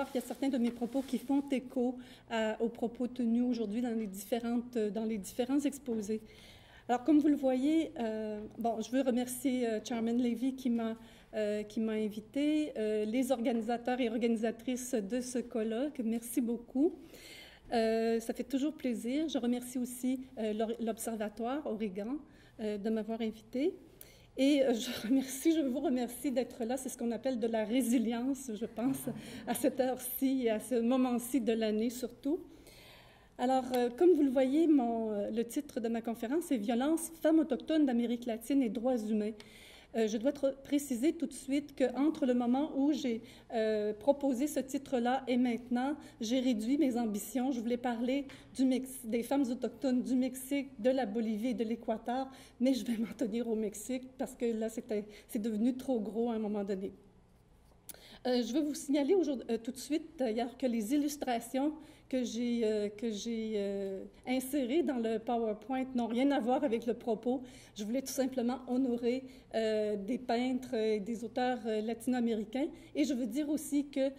voir, il y a certains de mes propos qui font écho aux propos tenus aujourd'hui dans les différents exposés. Alors, comme vous le voyez, je veux remercier Charmaine Levy qui m'a invité, les organisateurs et organisatrices de ce colloque. Merci beaucoup. Ça fait toujours plaisir. Je remercie aussi l'Observatoire Origan de m'avoir invité. Et je vous remercie d'être là. C'est ce qu'on appelle de la résilience, je pense, à cette heure-ci et à ce moment-ci de l'année surtout. Alors, comme vous le voyez, le titre de ma conférence est « Violence, femmes autochtones d'Amérique latine et droits humains ». Je dois préciser tout de suite qu'entre le moment où j'ai proposé ce titre-là et maintenant, j'ai réduit mes ambitions. Je voulais parler des femmes autochtones du Mexique, de la Bolivie et de l'Équateur, mais je vais m'en tenir au Mexique parce que là, c'est devenu trop gros à un moment donné. Je veux vous signaler tout de suite, d'ailleurs, que les illustrations que j'ai insérées dans le PowerPoint n'ont rien à voir avec le propos. Je voulais tout simplement honorer des peintres et des auteurs latino-américains. Et je veux dire aussi que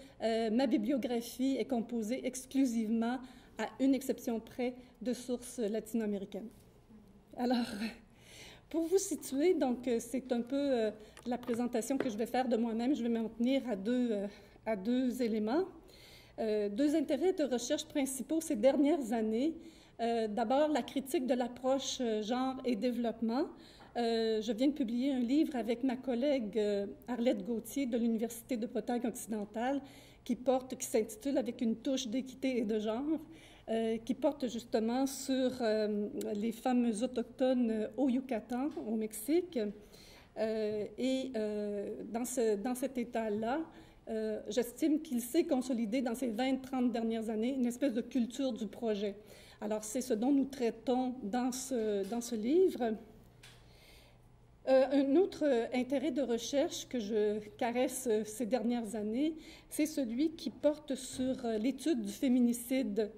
ma bibliographie est composée exclusivement, à une exception près, de sources latino-américaines. Alors, pour vous situer, donc c'est un peu la présentation que je vais faire de moi-même. Je vais m'en tenir à deux éléments. Deux intérêts de recherche principaux ces dernières années. D'abord, la critique de l'approche genre et développement. Je viens de publier un livre avec ma collègue Arlette Gauthier de l'Université de Bretagne occidentale qui s'intitule « Avec une touche d'équité et de genre », qui porte justement sur les femmes autochtones au Yucatan, au Mexique. Dans cet état-là, j'estime qu'il s'est consolidé dans ces 20-30 dernières années une espèce de culture du projet. Alors, c'est ce dont nous traitons dans ce livre. Un autre intérêt de recherche que je caresse ces dernières années, c'est celui qui porte sur l'étude du féminicide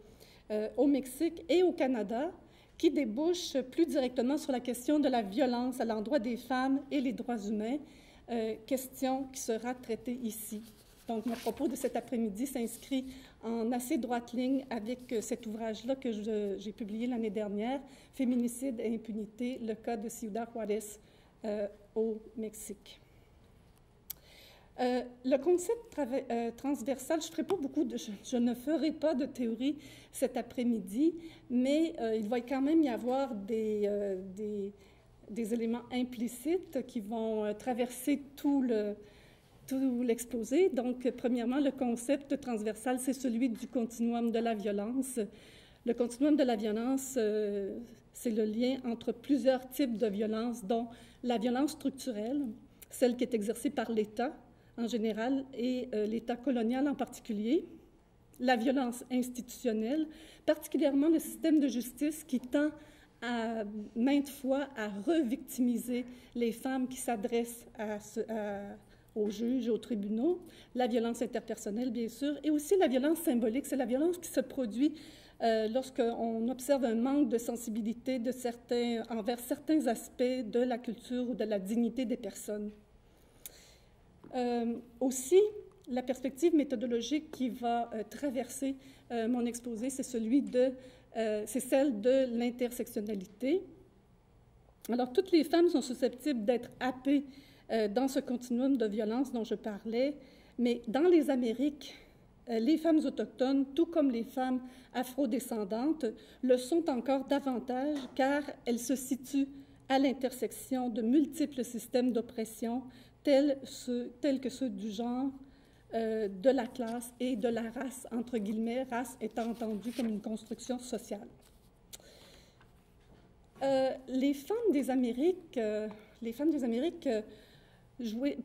au Mexique et au Canada, qui débouche plus directement sur la question de la violence à l'endroit des femmes et les droits humains, question qui sera traitée ici. Donc, mon propos de cet après-midi s'inscrit en assez droite ligne avec cet ouvrage-là que j'ai publié l'année dernière, « Féminicide et impunité, le cas de Ciudad Juárez au Mexique ». Le concept transversal, je ne ferai pas de théorie cet après-midi, mais il va quand même y avoir des éléments implicites qui vont traverser tout l'exposé. Donc, premièrement, le concept transversal, c'est celui du continuum de la violence. Le continuum de la violence, c'est le lien entre plusieurs types de violence, dont la violence structurelle, celle qui est exercée par l'État en général et l'État colonial en particulier, la violence institutionnelle, particulièrement le système de justice qui tend maintes fois à revictimiser les femmes qui s'adressent aux juges et aux tribunaux, la violence interpersonnelle, bien sûr, et aussi la violence symbolique. C'est la violence qui se produit lorsqu'on observe un manque de sensibilité envers certains aspects de la culture ou de la dignité des personnes. Aussi, la perspective méthodologique qui va traverser mon exposé, c'est celle de l'intersectionnalité. Alors, toutes les femmes sont susceptibles d'être happées dans ce continuum de violence dont je parlais, mais dans les Amériques, les femmes autochtones, tout comme les femmes afrodescendantes, le sont encore davantage car elles se situent à l'intersection de multiples systèmes d'oppression tels que ceux du genre, de la classe et de la race, entre guillemets, race étant entendue comme une construction sociale. Les femmes des Amériques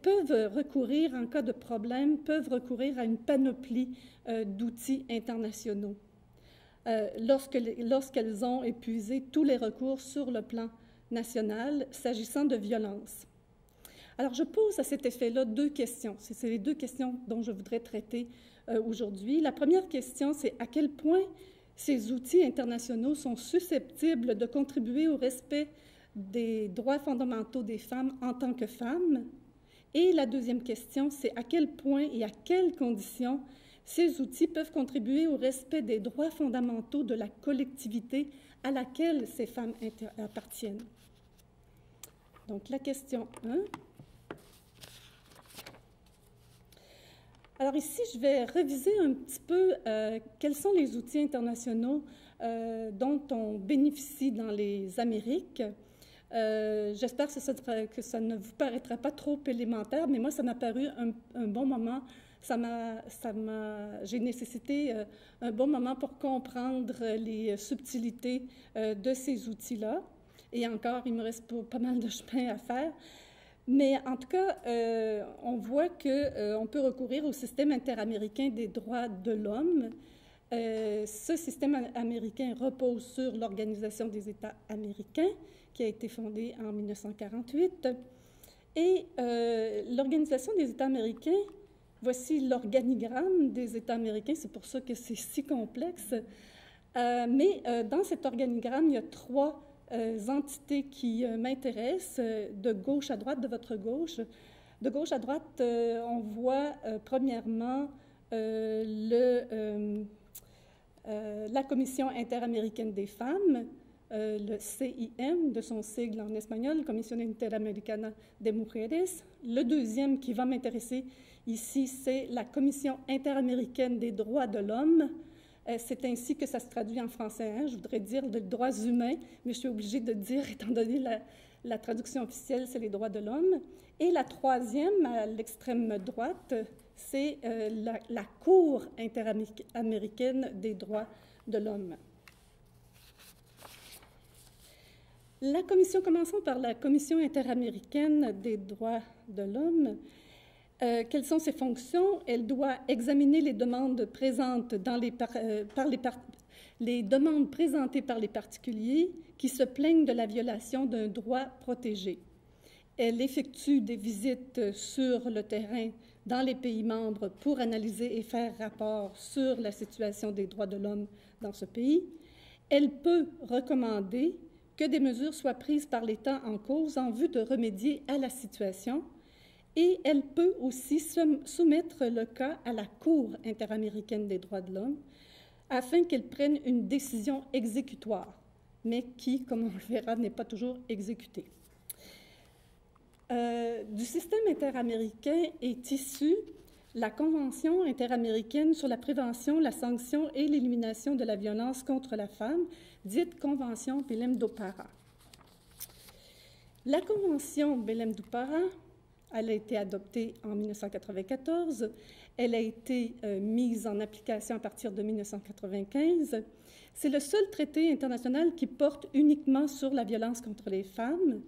peuvent recourir, en cas de problème, peuvent recourir à une panoplie d'outils internationaux lorsqu'elles ont épuisé tous les recours sur le plan national s'agissant de violence. Alors, je pose à cet effet-là deux questions. C'est les deux questions dont je voudrais traiter aujourd'hui. La première question, c'est à quel point ces outils internationaux sont susceptibles de contribuer au respect des droits fondamentaux des femmes en tant que femmes. Et la deuxième question, c'est à quel point et à quelles conditions Ces outils peuvent contribuer au respect des droits fondamentaux de la collectivité à laquelle ces femmes appartiennent. Donc, la question 1. Alors ici, je vais réviser un petit peu quels sont les outils internationaux dont on bénéficie dans les Amériques. J'espère que ça ne vous paraîtra pas trop élémentaire, mais moi, ça m'a paru un bon moment. J'ai nécessité un bon moment pour comprendre les subtilités de ces outils-là. Et encore, il me reste pas mal de chemin à faire. Mais en tout cas, on voit qu'on peut recourir au système interaméricain des droits de l'homme. Ce système américain repose sur l'Organisation des États américains, qui a été fondée en 1948. Et l'Organisation des États américains, voici l'organigramme des États américains, c'est pour ça que c'est si complexe. Mais dans cet organigramme, il y a 3 entités qui m'intéressent, de gauche à droite, de votre gauche. De gauche à droite, on voit premièrement la Commission interaméricaine des femmes, le CIM, de son sigle en espagnol, Comisión Interamericana de Mujeres. Le deuxième qui va m'intéresser ici, c'est la Commission interaméricaine des droits de l'homme. C'est ainsi que ça se traduit en français. Hein? Je voudrais dire les droits humains, mais je suis obligée de dire, étant donné la traduction officielle, c'est les droits de l'homme. Et la troisième, à l'extrême droite, c'est la Cour interaméricaine des droits de l'homme. La commission, commençons par la Commission interaméricaine des droits de l'homme. Quelles sont ses fonctions? Elle doit examiner les demandes présentes les demandes présentées par les particuliers qui se plaignent de la violation d'un droit protégé. Elle effectue des visites sur le terrain dans les pays membres pour analyser et faire rapport sur la situation des droits de l'homme dans ce pays. Elle peut recommander que des mesures soient prises par l'État en cause en vue de remédier à la situation. Et elle peut aussi soumettre le cas à la Cour interaméricaine des droits de l'homme afin qu'elle prenne une décision exécutoire, mais qui, comme on le verra, n'est pas toujours exécutée. Du système interaméricain est issue la Convention interaméricaine sur la prévention, la sanction et l'élimination de la violence contre la femme, dite Convention Belém-do La Convention Belém-do elle a été adoptée en 1994. Elle a été mise en application à partir de 1995. C'est le seul traité international qui porte uniquement sur la violence contre les femmes.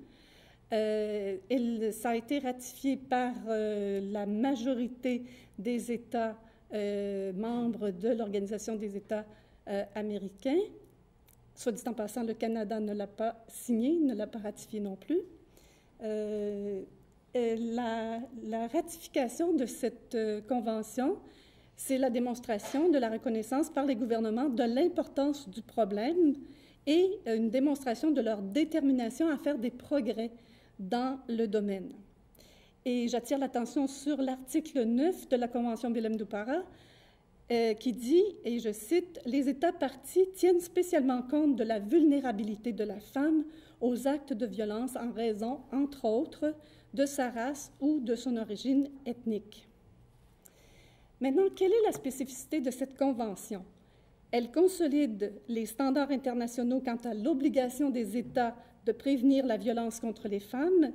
Ça a été ratifié par la majorité des États membres de l'Organisation des États américains. Soit dit en passant, le Canada ne l'a pas signé, ne l'a pas ratifié non plus. La ratification de cette convention, c'est la démonstration de la reconnaissance par les gouvernements de l'importance du problème et une démonstration de leur détermination à faire des progrès dans le domaine. Et j'attire l'attention sur l'article 9 de la Convention Belém-do Pará qui dit, et je cite, « Les États parties tiennent spécialement compte de la vulnérabilité de la femme aux actes de violence en raison, entre autres, de sa race ou de son origine ethnique. » Maintenant, quelle est la spécificité de cette convention? Elle consolide les standards internationaux quant à l'obligation des États de prévenir la violence contre les femmes.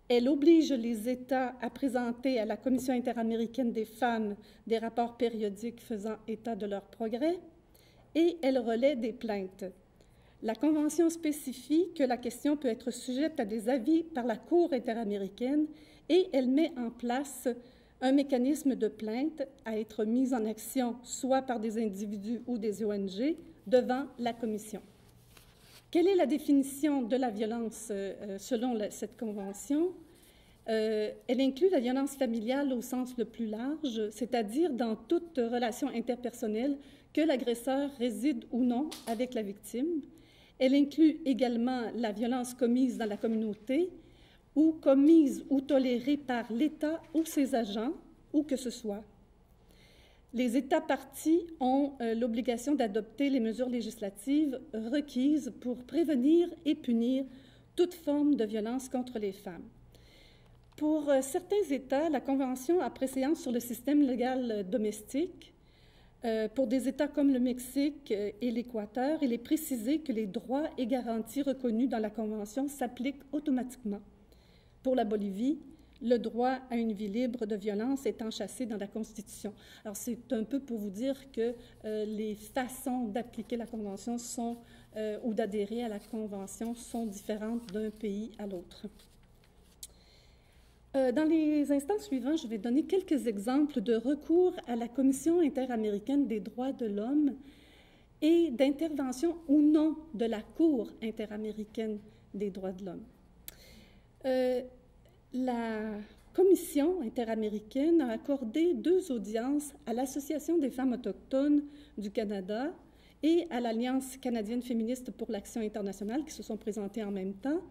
Elle oblige les États à présenter à la Commission interaméricaine des femmes des rapports périodiques faisant état de leurs progrès. Et elle relaie des plaintes. La Convention spécifie que la question peut être sujette à des avis par la Cour interaméricaine et elle met en place un mécanisme de plainte à être mis en action soit par des individus ou des ONG devant la Commission. Quelle est la définition de la violence selon cette Convention? Elle inclut la violence familiale au sens le plus large, c'est-à-dire dans toute relation interpersonnelle que l'agresseur réside ou non avec la victime. Elle inclut également la violence commise dans la communauté ou commise ou tolérée par l'État ou ses agents, où que ce soit. Les États parties ont l'obligation d'adopter les mesures législatives requises pour prévenir et punir toute forme de violence contre les femmes. Pour certains États, la Convention a préséance sur le système légal domestique. Pour des États comme le Mexique et l'Équateur, il est précisé que les droits et garanties reconnus dans la Convention s'appliquent automatiquement. Pour la Bolivie, le droit à une vie libre de violence est enchâssé dans la Constitution. Alors, c'est un peu pour vous dire que les façons d'appliquer la Convention ou d'adhérer à la Convention sont différentes d'un pays à l'autre. Dans les instants suivants, je vais donner quelques exemples de recours à la Commission interaméricaine des droits de l'homme et d'intervention ou non de la Cour interaméricaine des droits de l'homme. La Commission interaméricaine a accordé 2 audiences à l'Association des femmes autochtones du Canada et à l'Alliance canadienne féministe pour l'action internationale qui se sont présentées en même temps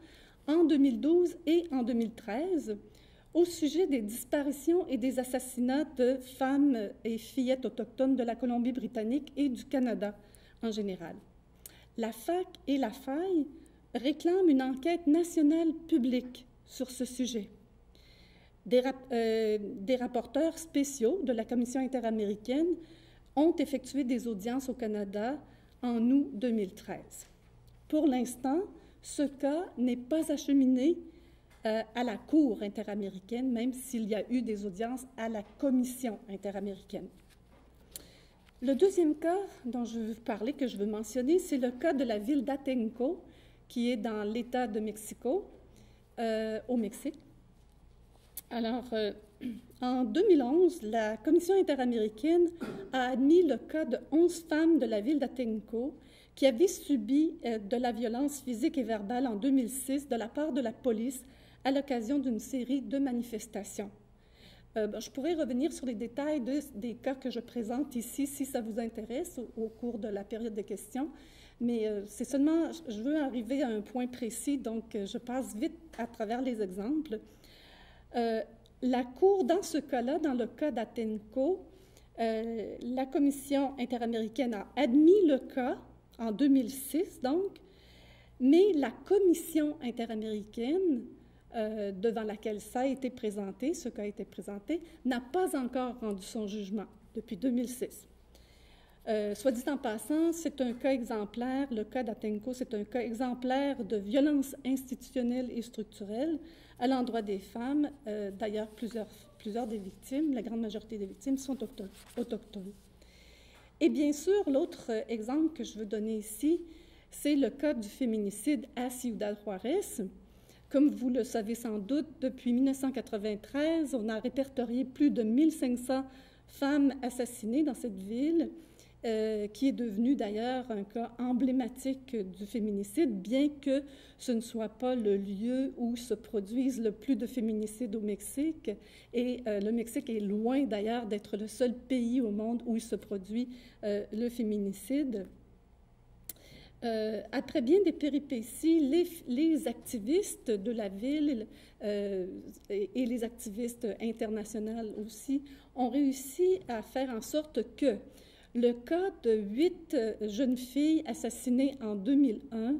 en 2012 et en 2013 au sujet des disparitions et des assassinats de femmes et fillettes autochtones de la Colombie-Britannique et du Canada en général. La FAC et la FAI réclament une enquête nationale publique sur ce sujet. Des rapporteurs spéciaux de la Commission interaméricaine ont effectué des audiences au Canada en août 2013. Pour l'instant, ce cas n'est pas acheminé à la Cour interaméricaine, même s'il y a eu des audiences à la Commission interaméricaine. Le deuxième cas dont je veux parler, que je veux mentionner, c'est le cas de la ville d'Atenco, qui est dans l'État de Mexico, au Mexique. Alors, en 2011, la Commission interaméricaine a admis le cas de 11 femmes de la ville d'Atenco qui avaient subi de la violence physique et verbale en 2006 de la part de la police à l'occasion d'une série de manifestations. Je pourrais revenir sur les détails des cas que je présente ici si ça vous intéresse au cours de la période de questions, mais c'est seulement, je veux arriver à un point précis, donc je passe vite à travers les exemples. La Cour, dans ce cas-là, dans le cas d'Atenco, la Commission interaméricaine a admis le cas en 2006, donc, mais la Commission interaméricaine devant laquelle ça a été présenté, ce cas a été présenté, n'a pas encore rendu son jugement depuis 2006. Soit dit en passant, c'est un cas exemplaire, le cas d'Atenco, c'est un cas exemplaire de violence institutionnelle et structurelle à l'endroit des femmes. D'ailleurs, plusieurs des victimes, la grande majorité des victimes, sont autochtones. Et bien sûr, l'autre exemple que je veux donner ici, c'est le cas du féminicide à Ciudad Juárez. Comme vous le savez sans doute, depuis 1993, on a répertorié plus de 1500 femmes assassinées dans cette ville, qui est devenue d'ailleurs un cas emblématique du féminicide, bien que ce ne soit pas le lieu où se produisent le plus de féminicides au Mexique. Et le Mexique est loin d'ailleurs d'être le seul pays au monde où il se produit le féminicide. Après bien des péripéties, les activistes de la ville et les activistes internationaux aussi ont réussi à faire en sorte que le cas de 8 jeunes filles assassinées en 2001,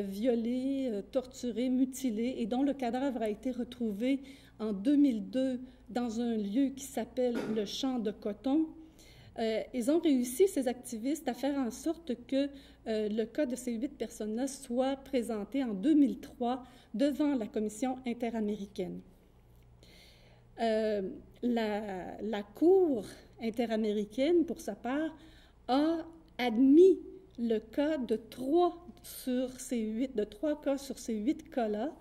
violées, torturées, mutilées, et dont le cadavre a été retrouvé en 2002 dans un lieu qui s'appelle le Champ de Coton, ils ont réussi, ces activistes, à faire en sorte que le cas de ces 8 personnes-là soit présenté en 2003 devant la Commission interaméricaine. La Cour interaméricaine, pour sa part, a admis le cas de 3 cas sur ces 8 cas-là.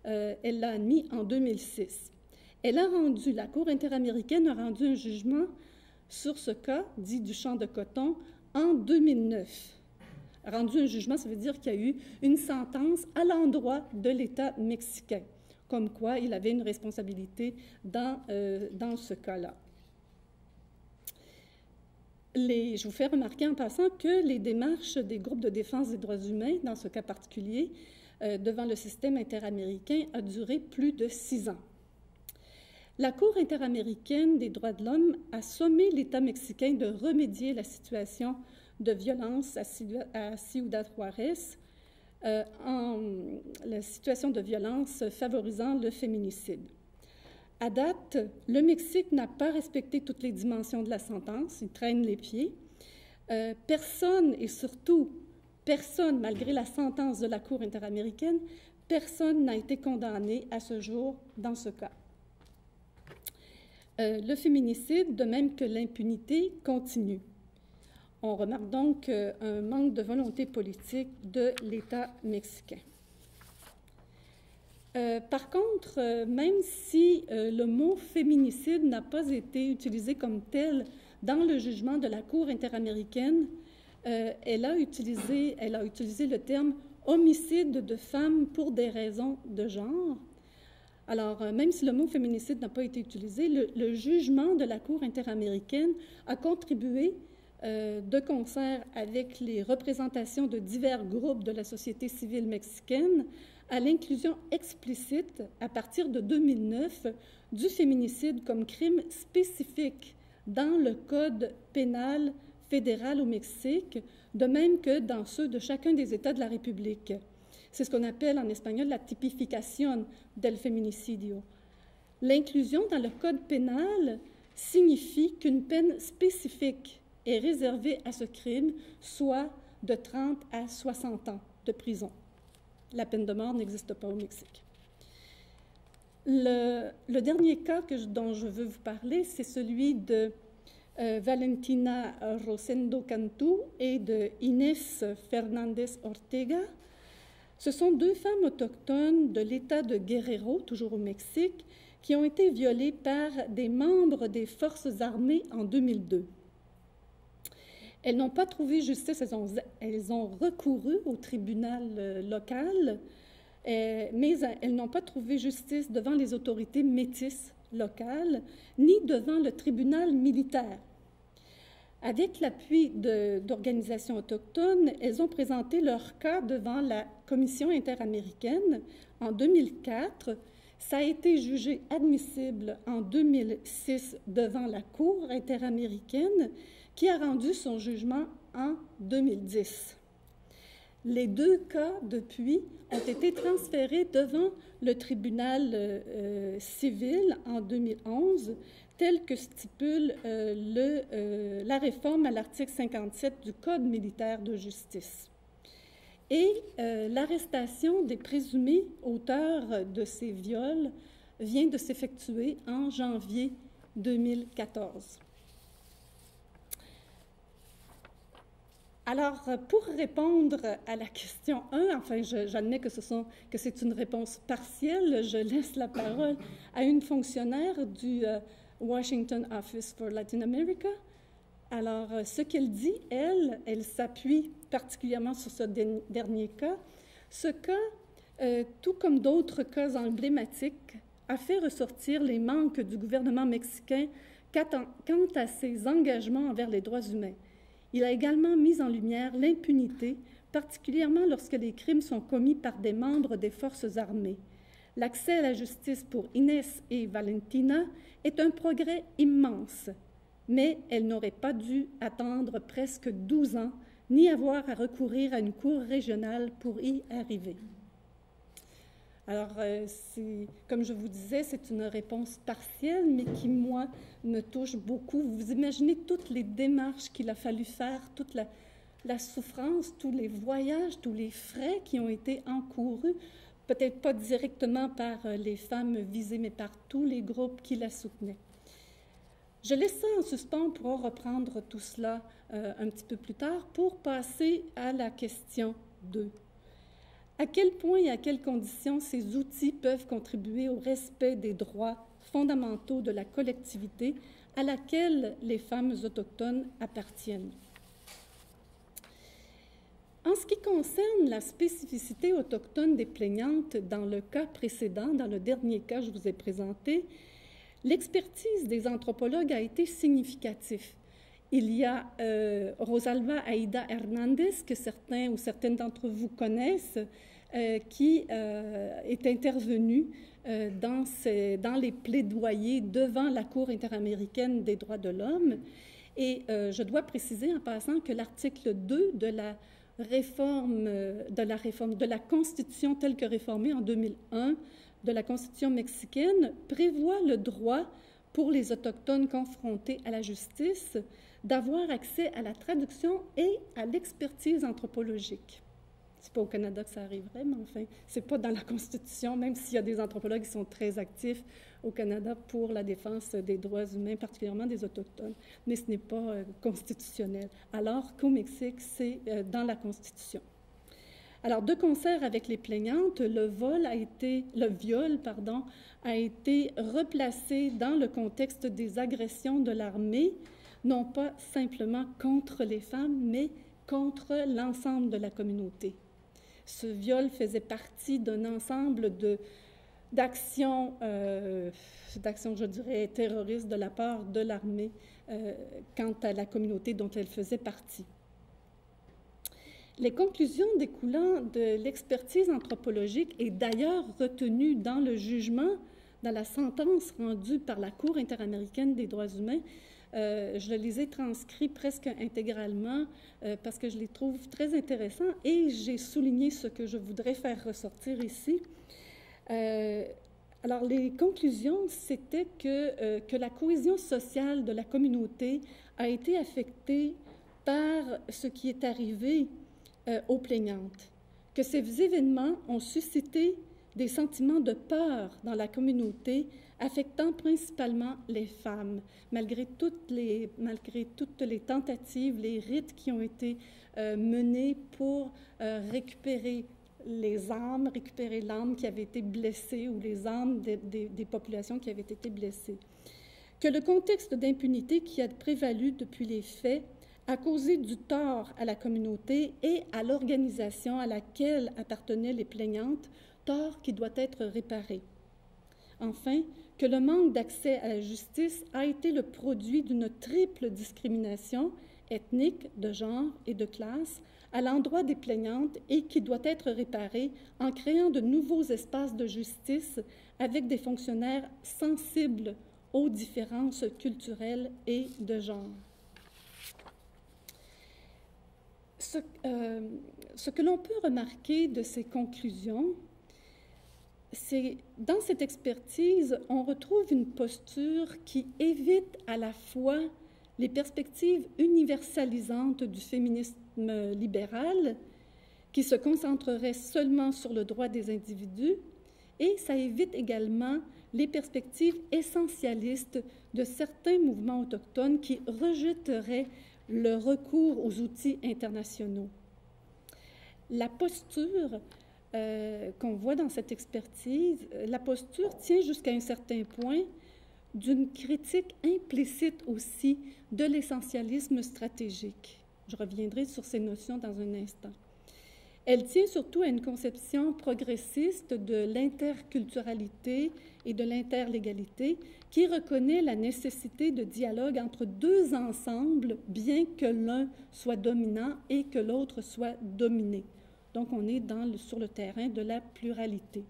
Elle l'a admis en 2006. La Cour interaméricaine a rendu un jugement sur ce cas, dit du Champ de Coton, en 2009. Rendu un jugement, ça veut dire qu'il y a eu une sentence à l'endroit de l'État mexicain, comme quoi il avait une responsabilité dans ce cas-là. Je vous fais remarquer en passant que les démarches des groupes de défense des droits humains, dans ce cas particulier, devant le système interaméricain, a duré plus de 6 ans. La Cour interaméricaine des droits de l'homme a sommé l'État mexicain de remédier à la situation de violence à Ciudad Juárez, la situation de violence favorisant le féminicide. À date, le Mexique n'a pas respecté toutes les dimensions de la sentence, il traîne les pieds. Personne, et surtout personne, malgré la sentence de la Cour interaméricaine, personne n'a été condamné à ce jour dans ce cas. Le féminicide, de même que l'impunité, continue. On remarque donc un manque de volonté politique de l'État mexicain. Par contre, même si le mot féminicide n'a pas été utilisé comme tel dans le jugement de la Cour interaméricaine, elle a utilisé le terme homicide de femmes pour des raisons de genre. Alors, même si le mot féminicide n'a pas été utilisé, le jugement de la Cour interaméricaine a contribué de concert avec les représentations de divers groupes de la société civile mexicaine à l'inclusion explicite, à partir de 2009, du féminicide comme crime spécifique dans le Code pénal fédéral au Mexique, de même que dans ceux de chacun des États de la République. C'est ce qu'on appelle en espagnol la tipificación del feminicidio. L'inclusion dans le Code pénal signifie qu'une peine spécifique est réservée à ce crime, soit de 30 à 60 ans de prison. La peine de mort n'existe pas au Mexique. Le dernier cas dont je veux vous parler, c'est celui de Valentina Rosendo Cantú et de Inés Fernández Ortega. Ce sont deux femmes autochtones de l'État de Guerrero, toujours au Mexique, qui ont été violées par des membres des forces armées en 2002. Elles n'ont pas trouvé justice, elles ont recouru au tribunal local, mais elles n'ont pas trouvé justice devant les autorités métisses locales, ni devant le tribunal militaire. Avec l'appui d'organisations autochtones, elles ont présenté leur cas devant la Commission interaméricaine en 2004. Ça a été jugé admissible en 2006 devant la Cour interaméricaine, qui a rendu son jugement en 2010. Les deux cas, depuis, ont été transférés devant le tribunal civil en 2011, tel que stipule la réforme à l'article 57 du Code militaire de justice. Et l'arrestation des présumés auteurs de ces viols vient de s'effectuer en janvier 2014. Alors, pour répondre à la question 1, enfin, j'admets que c'est une réponse partielle, je laisse la parole à une fonctionnaire du Washington Office for Latin America. Alors, ce qu'elle dit, elle s'appuie particulièrement sur ce dernier cas. Ce cas, tout comme d'autres cas emblématiques, a fait ressortir les manques du gouvernement mexicain quant à ses engagements envers les droits humains. Il a également mis en lumière l'impunité, particulièrement lorsque les crimes sont commis par des membres des forces armées. L'accès à la justice pour Inés et Valentina est un progrès immense, mais elles n'auraient pas dû attendre presque 12 ans, ni avoir à recourir à une cour régionale pour y arriver. Alors, comme je vous disais, c'est une réponse partielle, mais qui, moi, me touche beaucoup. Vous imaginez toutes les démarches qu'il a fallu faire, toute la souffrance, tous les voyages, tous les frais qui ont été encourus, peut-être pas directement par les femmes visées, mais par tous les groupes qui la soutenaient. Je laisse ça en suspens pour reprendre tout cela un petit peu plus tard pour passer à la question 2. À quel point et à quelles conditions ces outils peuvent contribuer au respect des droits fondamentaux de la collectivité à laquelle les femmes autochtones appartiennent? En ce qui concerne la spécificité autochtone des plaignantes dans le cas précédent, dans le dernier cas que je vous ai présenté, l'expertise des anthropologues a été significative. Il y a Rosalba Aida Hernández, que certains ou certaines d'entre vous connaissent, qui est intervenu dans les plaidoyers devant la Cour interaméricaine des droits de l'homme. Et je dois préciser en passant que l'article 2 de la Constitution telle que réformée en 2001, de la Constitution mexicaine, prévoit le droit pour les Autochtones confrontés à la justice d'avoir accès à la traduction et à l'expertise anthropologique. C'est pas au Canada que ça arriverait, mais enfin, c'est pas dans la Constitution, même s'il y a des anthropologues qui sont très actifs au Canada pour la défense des droits humains, particulièrement des Autochtones, mais ce n'est pas constitutionnel, alors qu'au Mexique, c'est dans la Constitution. Alors, de concert avec les plaignantes, le viol a été replacé dans le contexte des agressions de l'armée, non pas simplement contre les femmes, mais contre l'ensemble de la communauté. Ce viol faisait partie d'un ensemble d'actions, je dirais, terroristes de la part de l'armée quant à la communauté dont elle faisait partie. Les conclusions découlant de l'expertise anthropologique et d'ailleurs retenues dans le jugement, dans la sentence rendue par la Cour interaméricaine des droits humains, je les ai transcrits presque intégralement parce que je les trouve très intéressants et j'ai souligné ce que je voudrais faire ressortir ici. Alors, les conclusions, c'était que la cohésion sociale de la communauté a été affectée par ce qui est arrivé aux plaignantes, que ces événements ont suscité des sentiments de peur dans la communauté, affectant principalement les femmes, malgré toutes les tentatives, les rites qui ont été menés pour récupérer les âmes, récupérer l'âme qui avait été blessée ou les âmes des populations qui avaient été blessées. Que le contexte d'impunité qui a prévalu depuis les faits a causé du tort à la communauté et à l'organisation à laquelle appartenaient les plaignantes, tort qui doit être réparé. Enfin, que le manque d'accès à la justice a été le produit d'une triple discrimination ethnique, de genre et de classe à l'endroit des plaignantes et qui doit être réparée en créant de nouveaux espaces de justice avec des fonctionnaires sensibles aux différences culturelles et de genre. Ce que l'on peut remarquer de ces conclusions, c'est dans cette expertise, on retrouve une posture qui évite à la fois les perspectives universalisantes du féminisme libéral, qui se concentrerait seulement sur le droit des individus, et ça évite également les perspectives essentialistes de certains mouvements autochtones qui rejetteraient le recours aux outils internationaux. La posture qu'on voit dans cette expertise, la posture tient jusqu'à un certain point d'une critique implicite aussi de l'essentialisme stratégique. Je reviendrai sur ces notions dans un instant. Elle tient surtout à une conception progressiste de l'interculturalité et de l'interlégalité qui reconnaît la nécessité de dialogue entre deux ensembles, bien que l'un soit dominant et que l'autre soit dominé. Donc, on est sur le terrain de la pluralité.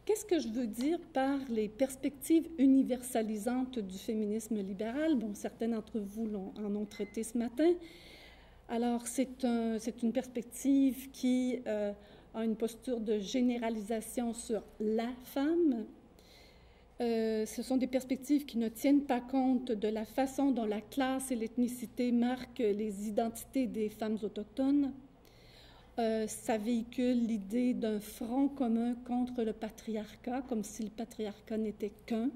Qu'est-ce que je veux dire par les perspectives universalisantes du féminisme libéral? Bon, certains d'entre vous en ont traité ce matin. Alors, c'est une perspective qui a une posture de généralisation sur la femme. Ce sont des perspectives qui ne tiennent pas compte de la façon dont la classe et l'ethnicité marquent les identités des femmes autochtones. Ça véhicule l'idée d'un front commun contre le patriarcat, comme si le patriarcat n'était qu'un.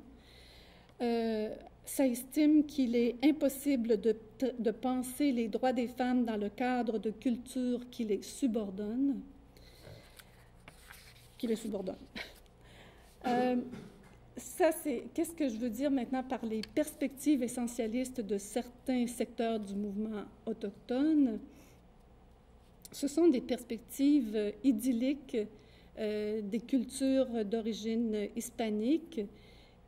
Ça estime qu'il est impossible de penser les droits des femmes dans le cadre de cultures qui les subordonnent. Ça, c'est qu'est-ce que je veux dire maintenant par les perspectives essentialistes de certains secteurs du mouvement autochtone. Ce sont des perspectives idylliques des cultures d'origine hispanique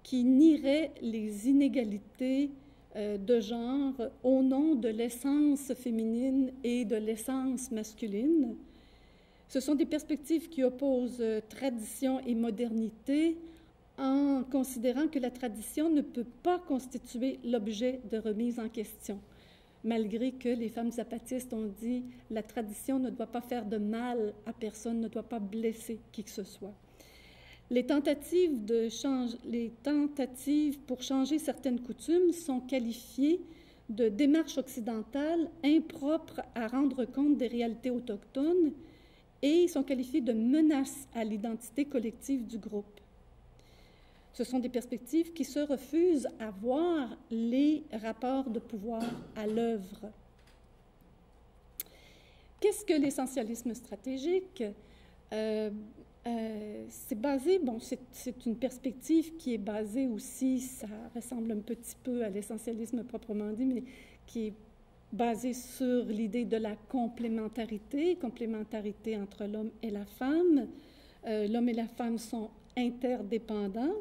qui nieraient les inégalités de genre au nom de l'essence féminine et de l'essence masculine. Ce sont des perspectives qui opposent tradition et modernité en considérant que la tradition ne peut pas constituer l'objet de remise en question, malgré que les femmes zapatistes ont dit « la tradition ne doit pas faire de mal à personne, ne doit pas blesser qui que ce soit ». Les tentatives pour changer certaines coutumes sont qualifiées de démarches occidentales impropres à rendre compte des réalités autochtones et sont qualifiées de menaces à l'identité collective du groupe. Ce sont des perspectives qui se refusent à voir les rapports de pouvoir à l'œuvre. Qu'est-ce que l'essentialisme stratégique? C'est basé, bon, c'est une perspective qui est basée aussi, ça ressemble un petit peu à l'essentialisme proprement dit, mais qui est basée sur l'idée de la complémentarité entre l'homme et la femme. L'homme et la femme sont interdépendants.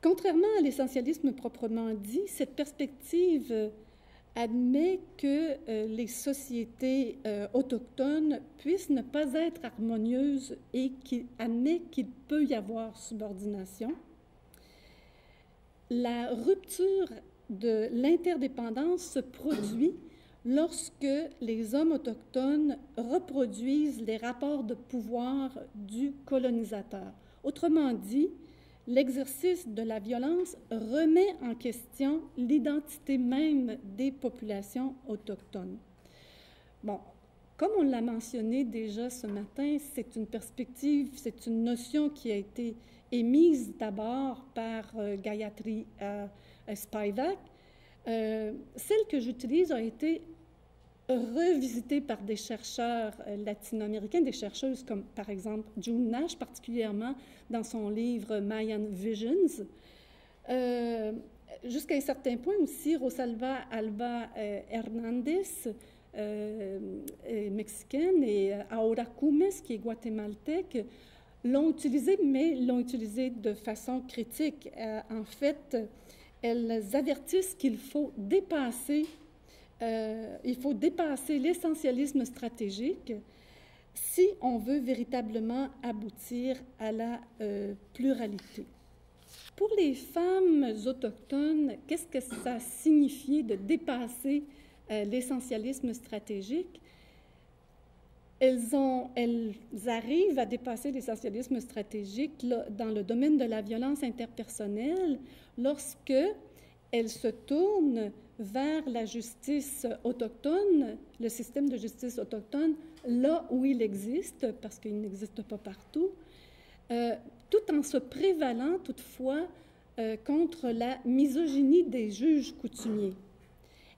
Contrairement à l'essentialisme proprement dit, cette perspective admet que les sociétés autochtones puissent ne pas être harmonieuses et admet qu'il peut y avoir subordination. La rupture de l'interdépendance se produit lorsque les hommes autochtones reproduisent les rapports de pouvoir du colonisateur. Autrement dit, l'exercice de la violence remet en question l'identité même des populations autochtones. Bon, comme on l'a mentionné déjà ce matin, c'est une perspective, c'est une notion qui a été émise d'abord par Gayatri Spivak. Celle que j'utilise a été revisitée par des chercheurs latino-américains, des chercheuses comme par exemple June Nash, particulièrement dans son livre Mayan Visions. Jusqu'à un certain point aussi, Rosalba Alba Hernandez, mexicaine, et Aura Cumes, qui est guatémaltèque, l'ont utilisé, mais l'ont utilisé de façon critique. En fait, elles avertissent qu'il faut dépasser l'essentialisme stratégique si on veut véritablement aboutir à la pluralité. Pour les femmes autochtones, qu'est-ce que ça a signifié de dépasser l'essentialisme stratégique? Elles arrivent à dépasser l'essentialisme stratégique dans le domaine de la violence interpersonnelle lorsque elles se tournent vers la justice autochtone, le système de justice autochtone, là où il existe, parce qu'il n'existe pas partout, tout en se prévalant toutefois contre la misogynie des juges coutumiers.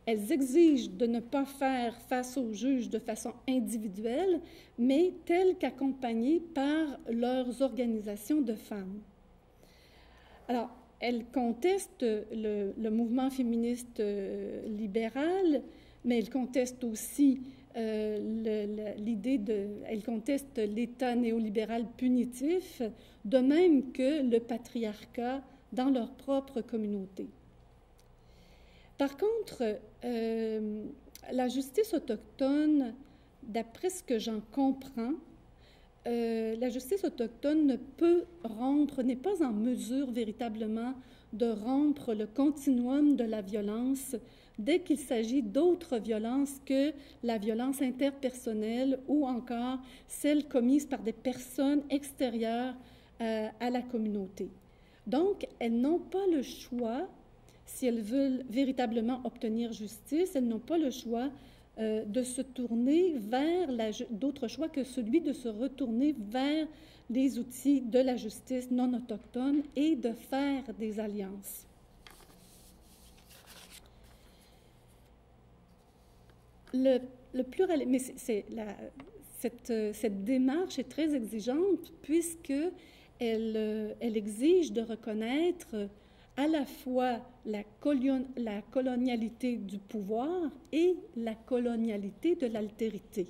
Elles exigent de ne pas faire face aux juges de façon individuelle, mais telles qu'accompagnées par leurs organisations de femmes. Alors, elles contestent le mouvement féministe libéral, mais elles contestent aussi elles contestent l'État néolibéral punitif, de même que le patriarcat dans leur propre communauté. Par contre, la justice autochtone, d'après ce que j'en comprends, la justice autochtone n'est pas en mesure véritablement de rompre le continuum de la violence dès qu'il s'agit d'autres violences que la violence interpersonnelle ou encore celle commise par des personnes extérieures à la communauté. Donc, elles n'ont pas le choix, si elles veulent véritablement obtenir justice, elles n'ont pas le choix de se tourner vers d'autres choix que celui de se retourner vers les outils de la justice non autochtone et de faire des alliances. Le pluralisme, mais cette démarche est très exigeante puisqu'elle exige de reconnaître à la fois la colonialité du pouvoir et la colonialité de l'altérité.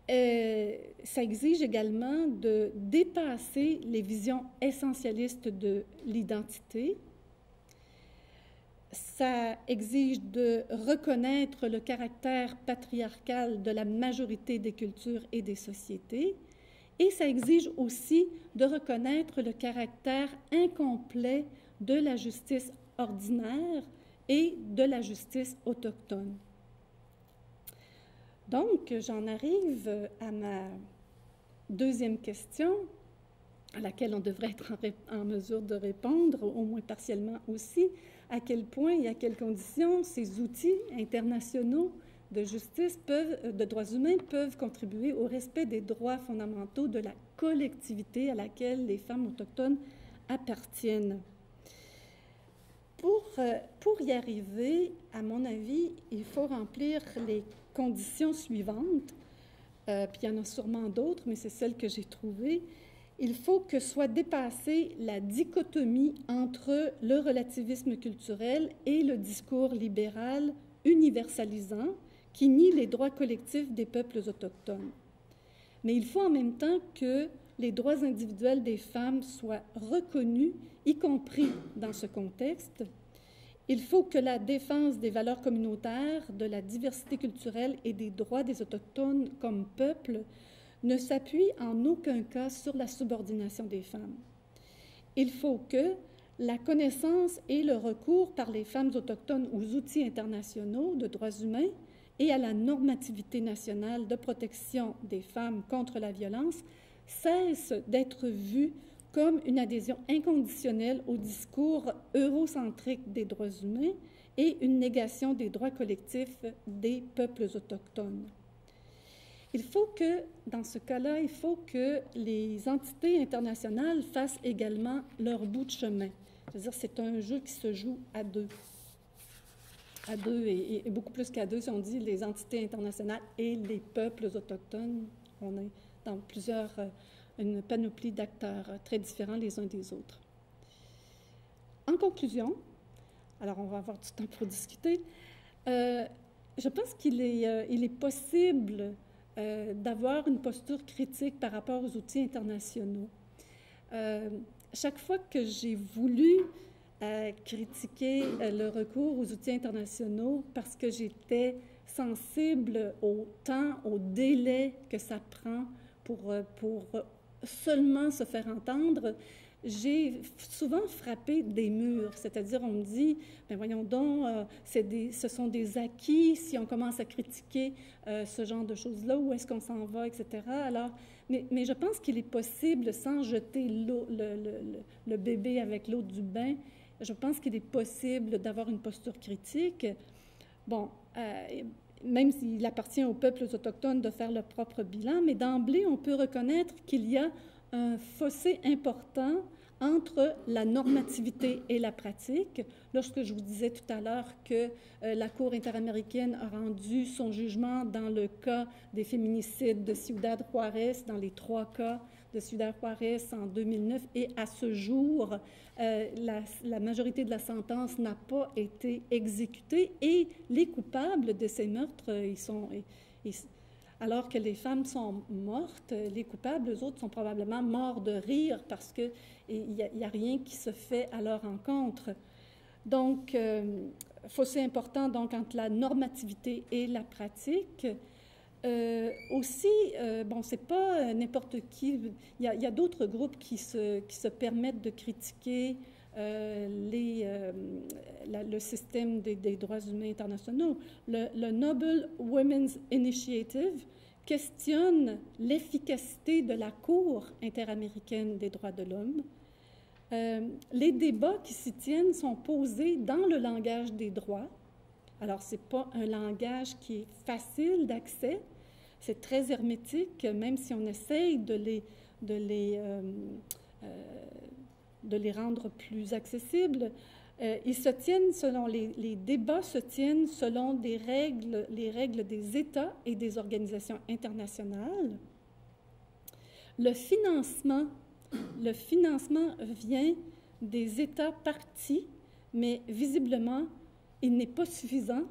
Ça exige également de dépasser les visions essentialistes de l'identité. ça exige de reconnaître le caractère patriarcal de la majorité des cultures et des sociétés, et ça exige aussi de reconnaître le caractère incomplet de la justice ordinaire et de la justice autochtone. Donc, j'en arrive à ma deuxième question, à laquelle on devrait être en mesure de répondre, au moins partiellement aussi, à quel point et à quelles conditions ces outils internationaux de justice de droits humains peuvent contribuer au respect des droits fondamentaux de la collectivité à laquelle les femmes autochtones appartiennent. Pour y arriver, à mon avis, il faut remplir les conditions suivantes, puis il y en a sûrement d'autres, mais c'est celle que j'ai trouvée. Il faut que soit dépassée la dichotomie entre le relativisme culturel et le discours libéral universalisant qui nie les droits collectifs des peuples autochtones. Mais il faut en même temps que les droits individuels des femmes soient reconnus, y compris dans ce contexte. Il faut que la défense des valeurs communautaires, de la diversité culturelle et des droits des Autochtones comme peuple ne s'appuie en aucun cas sur la subordination des femmes. Il faut que la connaissance et le recours par les femmes autochtones aux outils internationaux de droits humains et à la normativité nationale de protection des femmes contre la violence cessent d'être vus comme une adhésion inconditionnelle au discours eurocentrique des droits humains et une négation des droits collectifs des peuples autochtones. Il faut que, dans ce cas-là, il faut que les entités internationales fassent également leur bout de chemin. C'est-à-dire, c'est un jeu qui se joue à deux. À deux et beaucoup plus qu'à deux, si on dit les entités internationales et les peuples autochtones. On est dans une panoplie d'acteurs très différents les uns des autres. En conclusion, alors on va avoir du temps pour discuter, je pense qu'il est possible d'avoir une posture critique par rapport aux outils internationaux. Chaque fois que j'ai voulu critiquer le recours aux outils internationaux parce que j'étais sensible au temps, au délai que ça prend pour seulement se faire entendre, j'ai souvent frappé des murs, c'est-à-dire on me dit, ben voyons donc, ce sont des acquis si on commence à critiquer ce genre de choses-là, où est-ce qu'on s'en va, etc. Alors, mais je pense qu'il est possible, sans jeter le bébé avec l'eau du bain, je pense qu'il est possible d'avoir une posture critique. Bon, même s'il appartient aux peuples autochtones de faire leur propre bilan, mais d'emblée, on peut reconnaître qu'il y a un fossé important entre la normativité et la pratique. Lorsque je vous disais tout à l'heure que la Cour interaméricaine a rendu son jugement dans le cas des féminicides de Ciudad Juárez, dans les 3 cas de Ciudad Juárez en 2009, et à ce jour, la majorité de la sentence n'a pas été exécutée et les coupables de ces meurtres, alors que les femmes sont mortes, les coupables, eux autres, sont probablement morts de rire parce qu'il n'y a rien qui se fait à leur encontre. Donc, fossé important donc, entre la normativité et la pratique. Aussi, bon, c'est pas n'importe qui. Il y a d'autres groupes qui se permettent de critiquer le système des droits humains internationaux. Le Noble Women's Initiative questionne l'efficacité de la Cour interaméricaine des droits de l'homme. Les débats qui s'y tiennent sont posés dans le langage des droits. Alors, ce n'est pas un langage qui est facile d'accès, c'est très hermétique, même si on essaye de les rendre plus accessibles. Ils se tiennent selon les débats se tiennent selon les règles des États et des organisations internationales. Le financement vient des États partis, mais visiblement, il n'est pas suffisant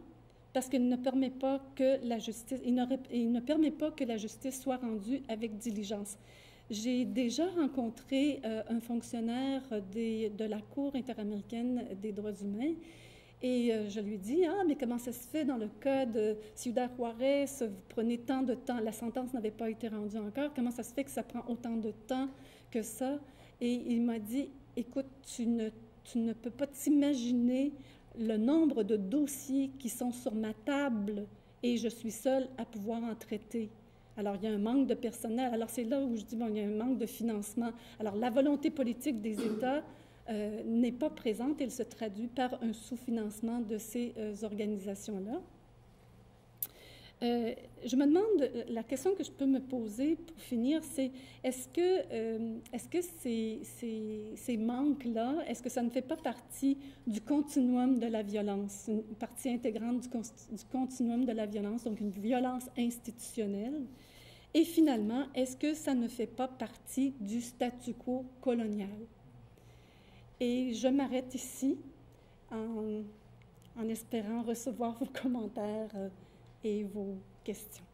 parce qu'il ne permet pas que la justice soit rendue avec diligence. J'ai déjà rencontré un fonctionnaire de la Cour interaméricaine des droits humains Et je lui dis, ah, mais comment ça se fait dans le cas de Ciudad Juárez, vous prenez tant de temps, la sentence n'avait pas été rendue encore, comment ça se fait que ça prend autant de temps que ça? Et il m'a dit, écoute, tu ne peux pas t'imaginer le nombre de dossiers qui sont sur ma table et je suis seule à pouvoir en traiter. Alors, il y a un manque de personnel. Alors, c'est là où je dis, bon, il y a un manque de financement. Alors, la volonté politique des États n'est pas présente. Elle se traduit par un sous-financement de ces organisations-là. Je me demande, la question que je peux me poser pour finir, c'est est-ce que ces manques-là, est-ce que ça ne fait pas partie du continuum de la violence, une partie intégrante du continuum de la violence, donc une violence institutionnelle? Et finalement, est-ce que ça ne fait pas partie du statu quo colonial? Et je m'arrête ici en espérant recevoir vos commentaires et vos questions.